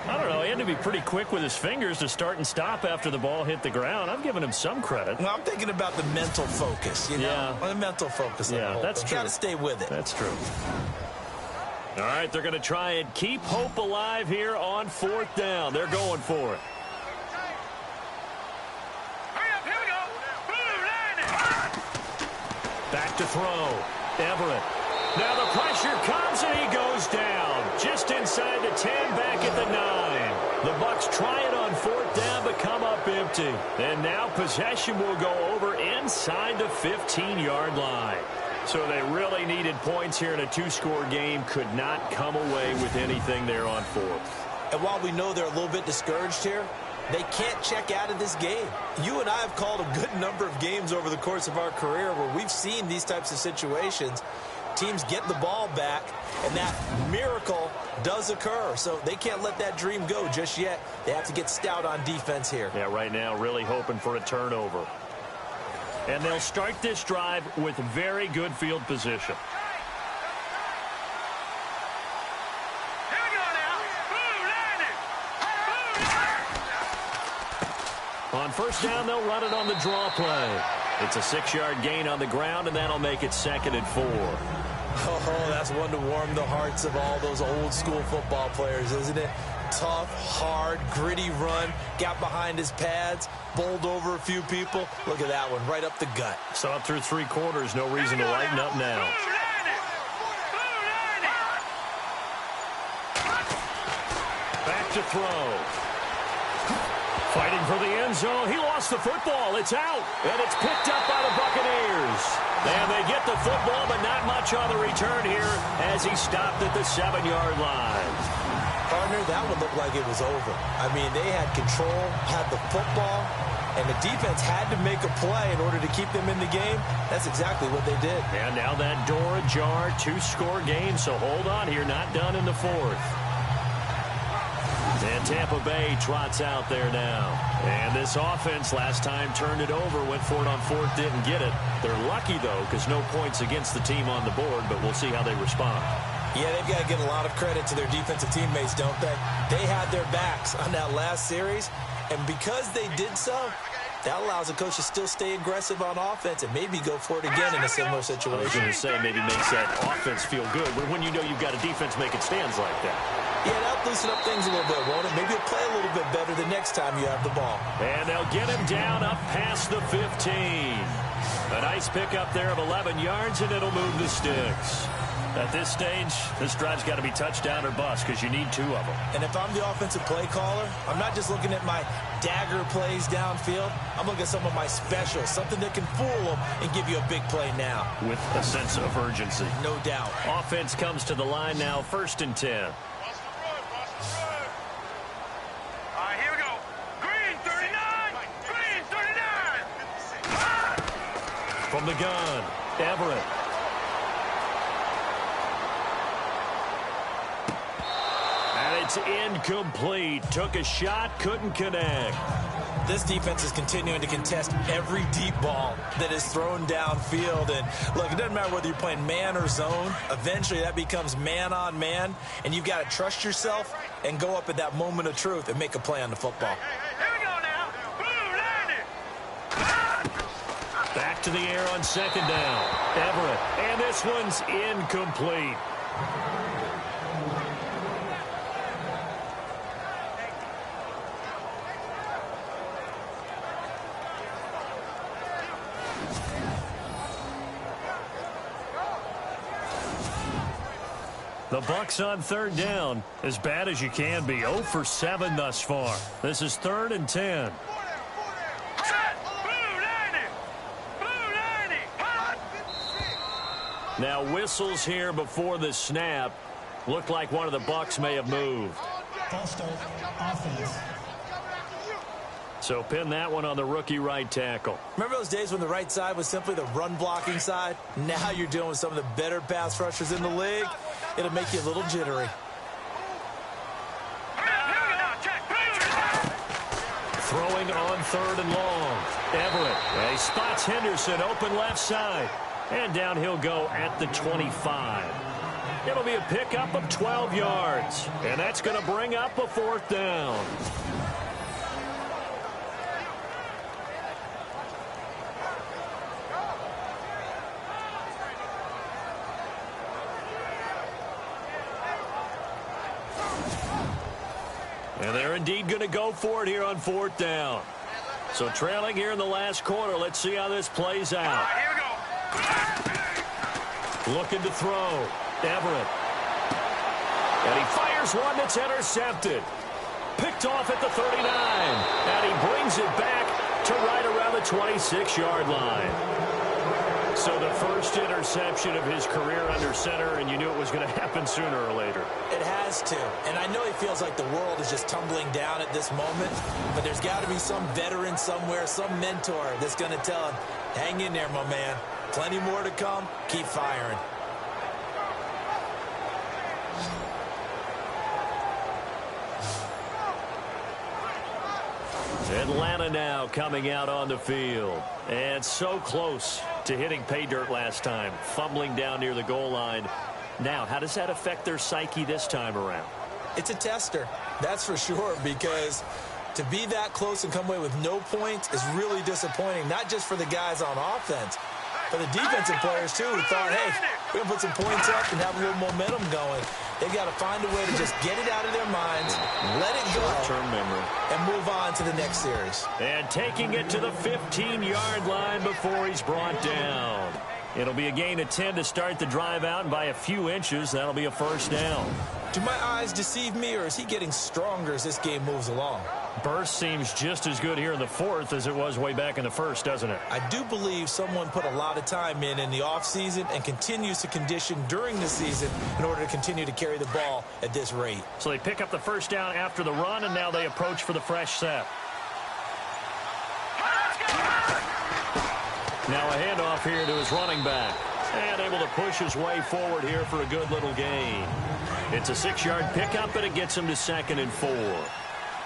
I don't know. He had to be pretty quick with his fingers to start and stop after the ball hit the ground. I'm giving him some credit. Well, I'm thinking about the mental focus, you know? Yeah. The mental focus. Yeah, that's true. Got to stay with it. That's true. All right, they're going to try and keep hope alive here on 4th down. They're going for it. Hurry up, here we go. Blue, landing. Back to throw. Everett. Now the pressure comes and he goes down. Just inside the 10, back at the 9. The Bucs try it on 4th down but come up empty. And now possession will go over inside the 15-yard line. So they really needed points here in a 2-score game. Could not come away with anything there on 4th. And while we know they're a little bit discouraged here, they can't check out of this game. You and I have called a good number of games over the course of our career where we've seen these types of situations. Teams get the ball back, and that miracle does occur. So they can't let that dream go just yet. They have to get stout on defense here. Yeah, right now really hoping for a turnover. And they'll start this drive with very good field position. Here we go now. Blue, landing. On 1st down, they'll run it on the draw play. It's a 6-yard gain on the ground, and that'll make it 2nd and 4. Oh, that's one to warm the hearts of all those old-school football players, isn't it? Tough, hard, gritty run. Got behind his pads, bowled over a few people. Look at that one, right up the gut. So up through 3 quarters, no reason to lighten up now. Blue, landing. Blue, landing. Back to throw. Fighting for the end zone. He lost the football. It's out. And it's picked up by the Buccaneers. And they get the football, but not much on the return here as he stopped at the 7-yard line. Partner, that one looked like it was over. I mean, they had control, had the football, and the defense had to make a play in order to keep them in the game. That's exactly what they did. And now that door ajar, 2-score game, so hold on here, not done in the 4th. And Tampa Bay trots out there now. And this offense last time turned it over, went for it on 4th, didn't get it. They're lucky, though, because no points against the team on the board, but we'll see how they respond. Yeah, they've got to give a lot of credit to their defensive teammates, don't they? They had their backs on that last series, and because they did so, that allows the coach to still stay aggressive on offense and maybe go for it again in a similar situation. I was going to say maybe makes that offense feel good, but when you know you've got a defense making stands like that. Yeah, that'll loosen up things a little bit, won't it? Maybe you'll play a little bit better the next time you have the ball. And they'll get him down up past the 15. A nice pickup there of 11 yards, and it'll move the sticks. At this stage, this drive's got to be touchdown or bust because you need 2 of them. And if I'm the offensive play caller, I'm not just looking at my dagger plays downfield. I'm looking at some of my specials, something that can fool them and give you a big play now. With a sense of urgency. No doubt. Offense comes to the line now, 1st and 10. All right, here we go. Green, 39. Green, 39. From the gun, Everett. It's incomplete. Took a shot, couldn't connect. This defense is continuing to contest every deep ball that is thrown downfield. And look, it doesn't matter whether you're playing man or zone. Eventually, that becomes man on man. And you've got to trust yourself and go up at that moment of truth and make a play on the football. Here we go now. Blue, landing. Back to the air on 2nd down. Everett. And this one's incomplete. The Bucs on third down, as bad as you can be. 0 for 7 thus far. This is 3rd and 10. Now whistles here before the snap. Looked like one of the Bucs may have moved. False start, offense. So pin that one on the rookie right tackle. Remember those days when the right side was simply the run-blocking side? Now you're dealing with some of the better pass rushers in the league. It'll make you a little jittery. Throwing on 3rd and long. Everett. He spots Henderson open left side. And down he'll go at the 25. It'll be a pickup of 12 yards. And that's going to bring up a 4th down. And they're indeed going to go for it here on 4th down. So trailing here in the last quarter. Let's see how this plays out. Here we go. Looking to throw. Everett. And he fires one that's intercepted. Picked off at the 39. And he brings it back to right around the 26-yard line. So the first interception of his career under center, and you knew it was going to happen sooner or later. It has to. And I know he feels like the world is just tumbling down at this moment, but there's got to be some veteran somewhere, some mentor that's going to tell him, hang in there, my man. Plenty more to come. Keep firing. Atlanta now coming out on the field. And so close to hitting pay dirt last time. Fumbling down near the goal line. Now, how does that affect their psyche this time around? It's a tester, that's for sure, because to be that close and come away with no points is really disappointing, not just for the guys on offense, but the defensive players, too, who thought, hey, we're going to put some points up and have a little momentum going. They've got to find a way to just get it out of their minds, let it go, short-term memory, and move on to the next series. And taking it to the 15-yard line before he's brought down. It'll be a gain of 10 to start the drive out, and by a few inches, that'll be a 1st down. Do my eyes deceive me, or is he getting stronger as this game moves along? Burst seems just as good here in the 4th as it was way back in the 1st, doesn't it? I do believe someone put a lot of time in the offseason and continues to condition during the season in order to continue to carry the ball at this rate. So they pick up the 1st down after the run, and now they approach for the fresh set. Now a handoff here to his running back. And able to push his way forward here for a good little gain. It's a 6-yard pickup, and it gets him to 2nd and 4.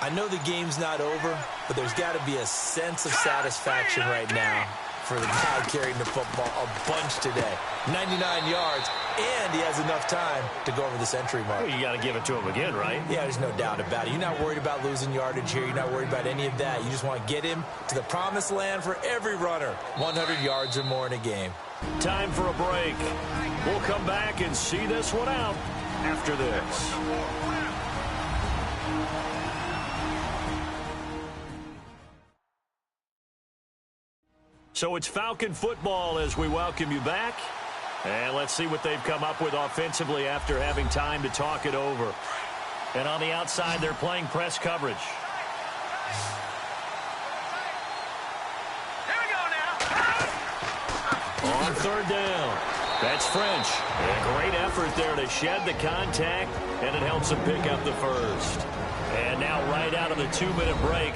I know the game's not over, but there's got to be a sense of satisfaction right now for the guy carrying the football a bunch today. 99 yards, and he has enough time to go over the century mark. Well, you got to give it to him again, right? Yeah, there's no doubt about it. You're not worried about losing yardage here. You're not worried about any of that. You just want to get him to the promised land for every runner. 100 yards or more in a game. Time for a break. We'll come back and see this one out after this. So it's Falcon football as we welcome you back. And let's see what they've come up with offensively after having time to talk it over. And on the outside, they're playing press coverage. Here we go now. On 3rd down. That's French. A great effort there to shed the contact, and it helps him pick up the 1st. And now right out of the 2-minute break,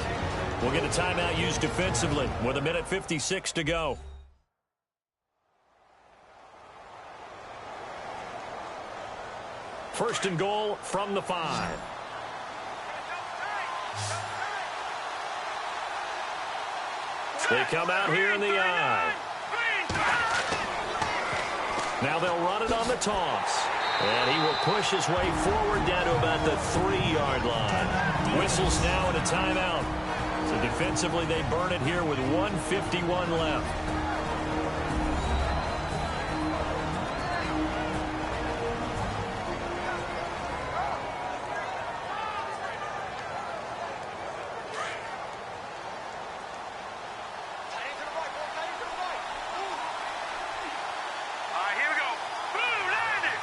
we'll get a timeout used defensively with 1:56 to go. First and goal from the 5. They come out here in the eye. Now they'll run it on the toss. And he will push his way forward down to about the 3-yard line. Whistles now and a timeout. So defensively, they burn it here with 1:51 left. Here we go. Blue landed.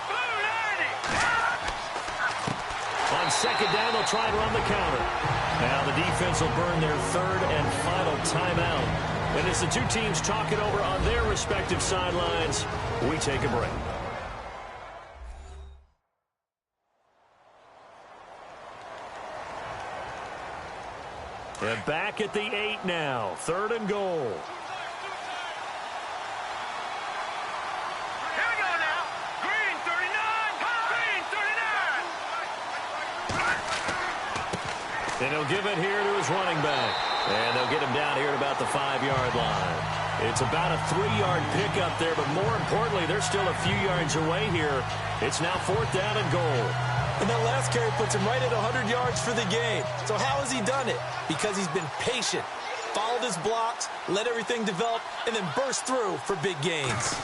Blue landed. try and run the counter. Now the defense will burn their third and final timeout. And as the two teams talk it over on their respective sidelines, we take a break. And back at the 8 now. 3rd and goal. Here we go now. Green 39. Green 39. And he'll give it here to his running back. And they'll get him down here at about the 5-yard line. It's about a 3-yard pickup there, but more importantly, they're still a few yards away here. It's now 4th down and goal. And that last carry puts him right at 100 yards for the game. So how has he done it? Because he's been patient, followed his blocks, let everything develop, and then burst through for big gains.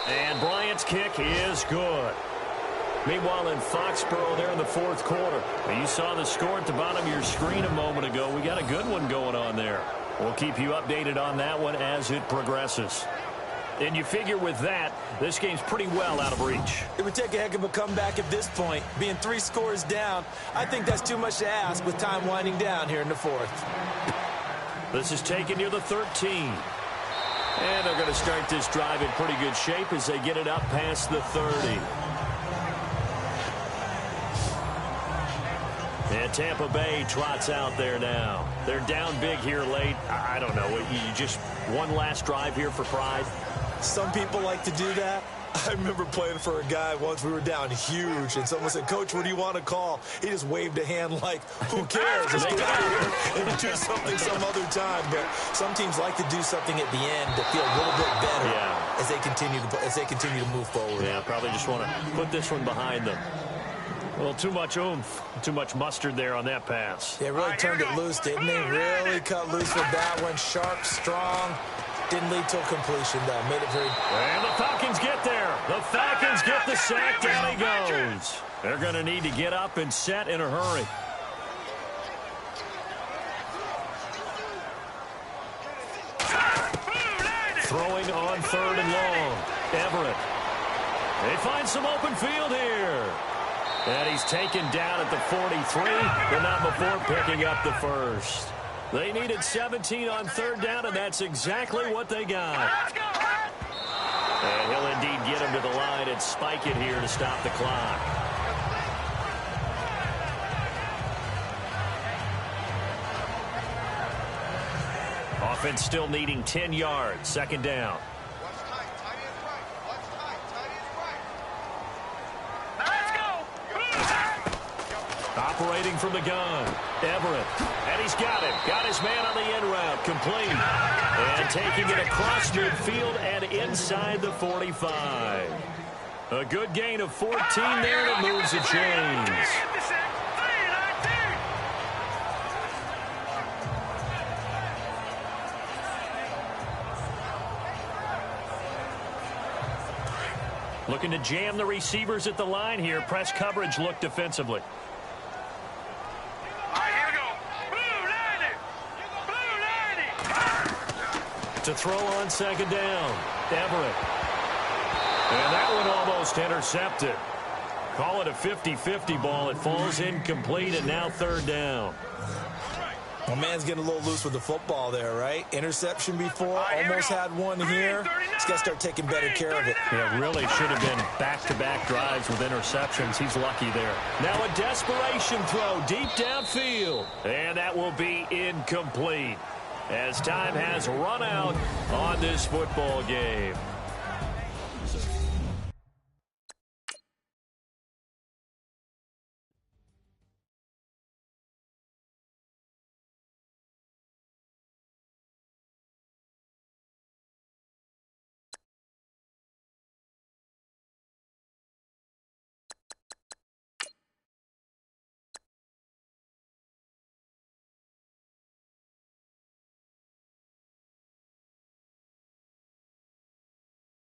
And Bryant's kick is good. Meanwhile, in Foxborough there in the 4th quarter, you saw the score at the bottom of your screen a moment ago. We got a good one going on there. We'll keep you updated on that one as it progresses. And you figure with that, this game's pretty well out of reach. It would take a heck of a comeback at this point. Being 3 scores down, I think that's too much to ask with time winding down here in the 4th. This is taken near the 13. And they're going to start this drive in pretty good shape as they get it up past the 30. And Tampa Bay trots out there now. They're down big here late. I don't know. You just one last drive here for pride? Some people like to do that. I remember playing for a guy once. We were down huge, and someone said, "Coach, what do you want to call?" He just waved a hand like, "Who cares? Let's get out of here and do something some other time." But some teams like to do something at the end to feel a little bit better as they continue to move forward. Yeah, probably just want to put this one behind them. Well, too much oomph, too much mustard there on that pass. They really turned it loose, didn't they? Really cut loose with that one. Sharp, strong. Didn't lead to a completion, though. Made it very... And the Falcons get there. The Falcons get the sack. Down he goes. They're going to need to get up and set in a hurry. Throwing on 3rd and long. Everett. They find some open field here. And he's taken down at the 43, but not before picking up the first. They needed 17 on 3rd down, and that's exactly what they got. And he'll indeed get him to the line and spike it here to stop the clock. Offense still needing 10 yards, 2nd down. Operating from the gun, Everett, and he's got him. Got his man on the end route, complete. And taking it across midfield and inside the 45. A good gain of 14 there, and it moves the chains. Looking to jam the receivers at the line here. Press coverage look defensively. To throw on 2nd down, Everett. And that one almost intercepted. Call it a 50-50 ball. It falls incomplete, and now 3rd down. Well, man's getting a little loose with the football there, right? Interception before, almost had one here. He's got to start taking better care of it. Yeah, really should have been back-to-back drives with interceptions. He's lucky there. Now a desperation throw deep downfield. And that will be incomplete, as time has run out on this football game.